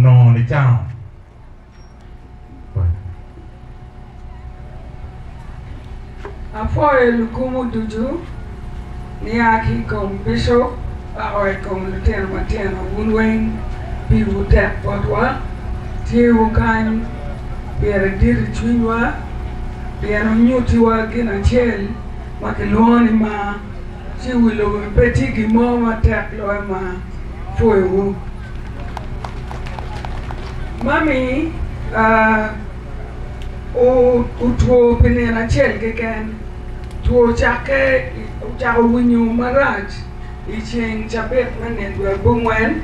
no the town. Afore lukumu duju niaki kom bishop or kom lieutenant Matye wunweng piru tap Batwa tiwu kan biere diri chwinywa biere nyutiwa gina chel makiloni ma chiwilo peti gimo matek loe ma foewu. Mami utwo pinena chel keken tuo chake uchako winyu marach iching chapet manendwe bungwen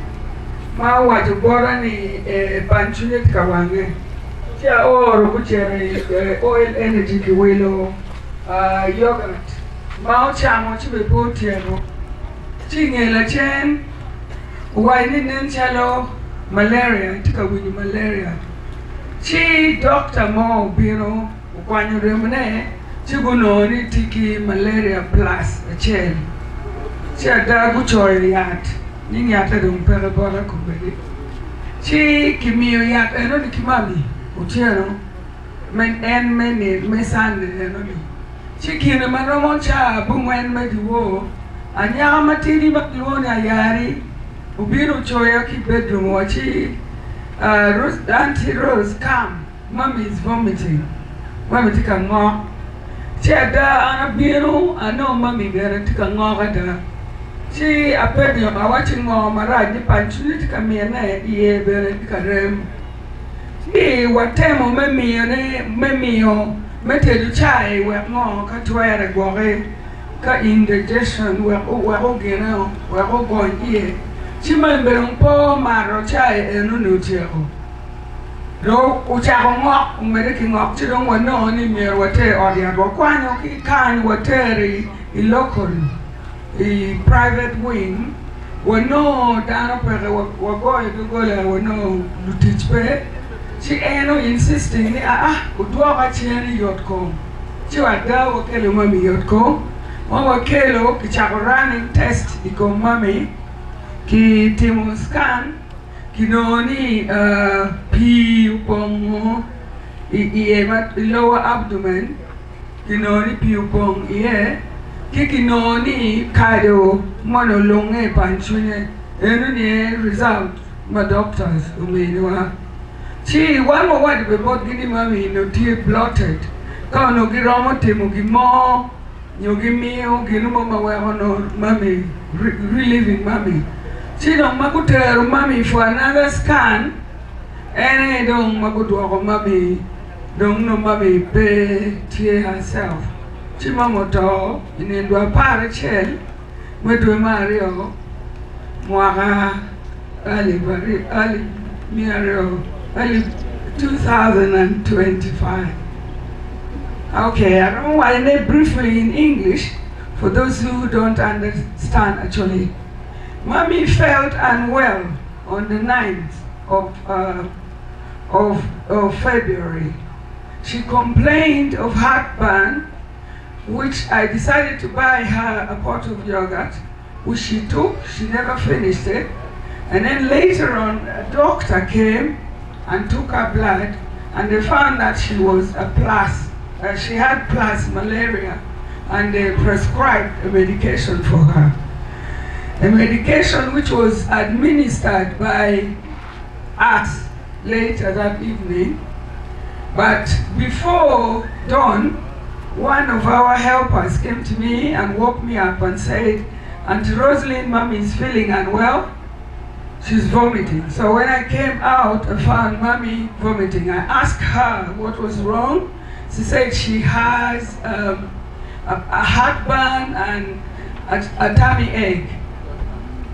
ma wacho bora ni panchunet kawange chia oro kuchere oil energy kiwilo yogurt ma ochamo chibe potieno chingela chen waini nenchalo malaria tika winyu malaria chi doctor mo biro ukwanyo remne chibuno ni tiki malaria plus achel chi adagu choy yat ni yata dum pere bora kubedi chi kimiyo yat eno ni kimami utieno men en meni mesande eno ni chi kine maromo cha bungwen mediwo anya matiri bakluoni ayari ubiro choya ki bedroom wachi Auntie Rose, come. Mommy is vomiting. Mommy take a ngok. She ada anabiru. I know mommy there take a ngok ada. She appeared on watching ngok maraj ni panchuni take a miene ye bere take a rem. She watemo memi yo mete du chai we ngok katwere gore ka indigestion we ogena we ogon ye. Chimembe po maro chai enu nutieko. Do uchako ngok umeriki ngok chidong wano ni mier wate audiat wakwanyo ki kany wateri I local I private wing wano dano pere wagoy dugole wano lutichpe chi eno insisting ni udwaka chieni yotko chi wada wakelo mami yotko wakelo kichako running test iko mami ki timo scan kinoni pi upong lower abdomen kinoni pi upong kinoni cardio monolonge panchune eno ni result ma doctors umewa chi wamo wadi be bot gini mami no tie blotted ka no giromo timo gimo nyogi miyo gino mama weho no mami reliving mami she don't makutero mommy for another scan and don't makutwako mommy don't know mommy pay tie herself she mamoto inendwa pare chel medwe mario Mwaka Aliba Ali Miario Ali 2025. Okay, I don't know why I briefly in English for those who don't understand actually. Mommy felt unwell on the 9th of February. She complained of heartburn, which I decided to buy her a pot of yogurt, which she took. She never finished it. And then later on, a doctor came and took her blood, and they found that she was she had plus malaria, and they prescribed a medication for her. A medication which was administered by us later that evening. But before dawn, one of our helpers came to me and woke me up and said, Auntie Roselyn, Mommy is feeling unwell. She's vomiting. So when I came out, I found Mommy vomiting. I asked her what was wrong. She said she has a heartburn and a tummy ache.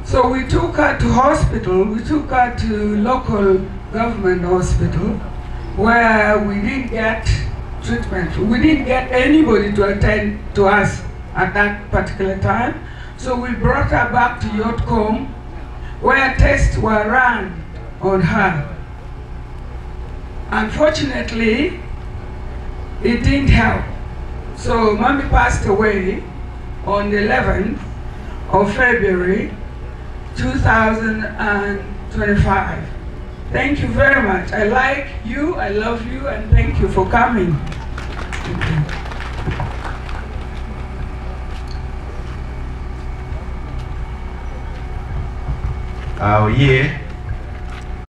So we took her to hospital. We took her to local government hospital where we didn't get treatment. We didn't get anybody to attend to us at that particular time. So we brought her back to Yotcom where tests were run on her. Unfortunately, it didn't help. So Mommy passed away on the 11th of February 2025. Thank you very much. I like you, I love you, and thank you for coming. Yeah.